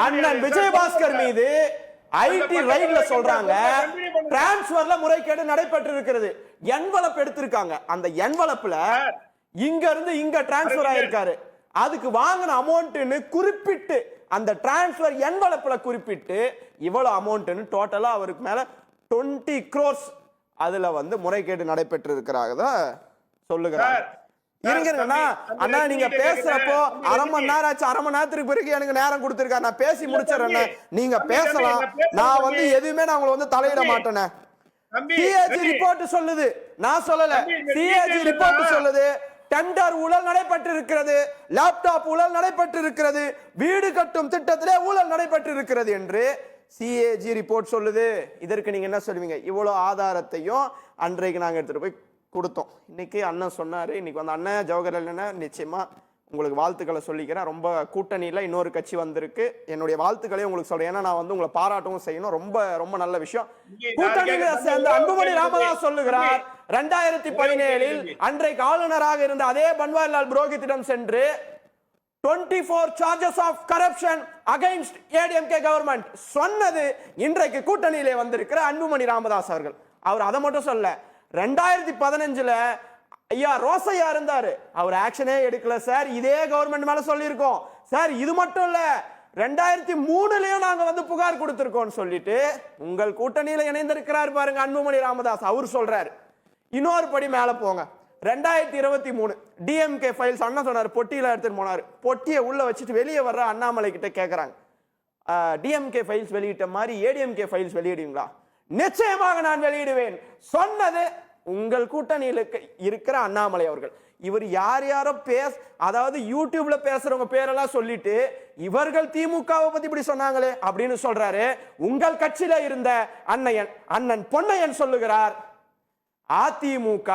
அண்ணன் விஜயபாஸ்கர் மீது ஐடி ரைட்ல சொல்றாங்க டிரான்ஸ்ஃபர்ல முறைகேடு நடைபெற்று இருக்கிறது. என்வலப் எடுத்திருக்காங்க. அந்த என்வலப்ல இங்க இருந்து இங்க டிரான்ஸ்ஃபர் ஆயிருக்காரு. அதுக்கு வாங்கின அமௌண்ட்னு குறிப்பிட்டு அந்த டிரான்ஸ்ஃபர் என்வலப்ல குறிப்பிட்டு இவ்வளவு அமௌண்ட்னு டோட்டலா அவருக்கு மேல 20 crores அதுல வந்து முறைகேடு நடைபெற்று இருக்கிறாங்க சொல்லுகிறார். இருங்கண்ணா அண்ணா, நீங்க பேசுறப்போ அரை மணி நேரம் ஆச்சு. அரை மணி நேரத்துக்கு பிறகு எனக்கு நேரம் கொடுத்திருக்காரு. நான் பேசி முடிச்சிடறேன். நீங்க பேசலாம். நான் வந்து எதுவுமே நான் உங்களை வந்து தலையிட மாட்டேனே. சிஏஜி ரிப்போர்ட் சொல்லுது, நான் சொல்லல. சிஏஜி ரிப்போர்ட் சொல்லுது டெண்டர் ஊழல் நடைபெற்று இருக்கிறது, லேப்டாப் ஊழல் நடைபெற்று இருக்கிறது, வீடு கட்டும் திட்டத்திலே ஊழல் நடைபெற்று இருக்கிறது என்று சிஏஜி ரிப்போர்ட் சொல்லுது. இதற்கு நீங்க என்ன சொல்லுவீங்க? இவ்வளவு ஆதாரத்தையும் அன்றைக்கு நாங்க எடுத்துட்டு போய் கொடுத்தோம். இன்னைக்கு அண்ணன் சொன்னாரு. இன்னைக்கு வந்து அண்ணன் ஜவஹர்லால் அண்ணன் நிச்சயமா உங்களுக்கு வாழ்த்துக்களை சொல்லிக்கிறேன். ரொம்ப கூட்டணியில இன்னொரு கட்சி வந்திருக்கு. என்னுடைய வாழ்த்துக்களை உங்களுக்கு சொல்றேன். ஏன்னா நான் வந்து உங்களை பாராட்டவும் செய்யணும். ரொம்ப ரொம்ப நல்ல விஷயம். கூட்டணியில சேர்ந்த அன்புமணி ராமதாஸ் சொல்லுகிறார் 2017 அன்றைக்கு ஆளுநராக இருந்த அதே பன்வாரிலால் புரோஹித்திடம் சென்று 24 charges of corruption against ADMK government சொன்னது இன்றைக்கு கூட்டணியிலே வந்திருக்கிற அன்புமணி ராமதாஸ் அவர்கள். அவர் அதை மட்டும் சொல்ல, 2015 ஐயா ரோசையா இருந்தாரு, அவர் ஆக்ஷனே எடுக்கல சார். இதே கவர்மெண்ட் மேல சொல்லியிருக்கோம் சார். இது மட்டும் இல்ல, 2003லயும் நாங்க வந்து புகார் கொடுத்திருக்கோம் சொல்லிட்டு உங்கள் கூட்டணியில இணைந்திருக்கிறார் பாருங்க அன்புமணி ராமதாஸ். அவர் சொல்றாரு. இன்னொரு படி மேல போங்க. 2023 டிஎம்கே ஃபைல்ஸ் அண்ணா சொன்னார், பொட்டியில எடுத்துட்டு போனாரு. பொட்டியை உள்ள வச்சுட்டு வெளியே வர்ற அண்ணாமலை கிட்ட கேட்கறாங்க, டிஎம்கே ஃபைல்ஸ் வெளியிட்ட மாதிரி ஏடிஎம்கே ஃபைல்ஸ் வெளியிடுவீங்களா? நிச்சயமாக நான் வெளியிடுவேன் சொன்னது உங்கள் கூட்டணியில் இருக்கிற அண்ணாமலை அவர்கள். இவர் யார் யாரோ அதாவது யூடியூப்ல பேசுறவங்க பேரெல்லாம் சொல்லிட்டு இவர்கள் திமுகவை பத்தி இப்படி சொன்னாங்களே அப்படின்னு சொல்றாரு. உங்கள் கட்சியில இருந்த அண்ணன் பொன்னையன் சொல்லுகிறார், அதிமுக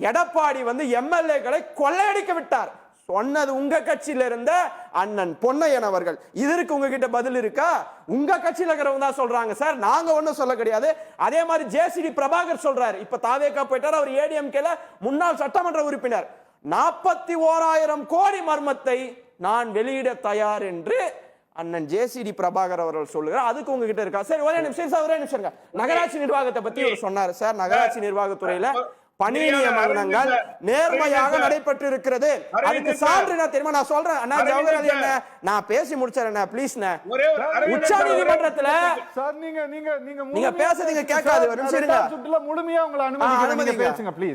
எடப்பாடி வந்து எம்எல்ஏக்களை கொள்ளையடிக்க விட்டார் சொன்னது உங்க கட்சியில இருந்த அண்ணன் பொன்னையன் அவர்கள். இதற்கு உங்ககிட்ட பதில் இருக்கா? உங்க கட்சியில இருக்கிறவங்க தான் சொல்றாங்க சார், நாங்க ஒண்ணும் சொல்ல கிடையாது. அதே மாதிரி ஜேசிடி பிரபாகர் சொல்றாரு, இப்ப தாவேகா போயிட்டார், அவர் ஏடிஎம்கேல முன்னாள் சட்டமன்ற உறுப்பினர். 41,000 கோடி மர்மத்தை நான் வெளியிட தயார் என்று அண்ணன் ஜேசிடி பிரபாகர் அவர்கள் சொல்லுகிறார். அதுக்கு உங்ககிட்ட இருக்கா? சரி, ஒரே நிமிஷம் சார், ஒரே நிமிஷம். நகராட்சி நிர்வாகத்தை பத்தி அவர் சொன்னாரு சார். நகராட்சி நிர்வாகத்துறையில பணி நியமனங்கள் நேர்மையாக நடைபெற்று இருக்கிறது. அதுக்கு சான்று என்ன தெரியுமா? நான் சொல்றேன் அண்ணா ஜவஹர்லால் என்ன, நான் பேசி முடிச்சறேன் ப்ளீஸ். உச்ச நீதிமன்றத்துல சார் நீங்க பேசுறீங்க கேட்காது. முழுமையா உங்களை அனுமதிக்கிறேன், நீங்க பேசுங்க ப்ளீஸ்.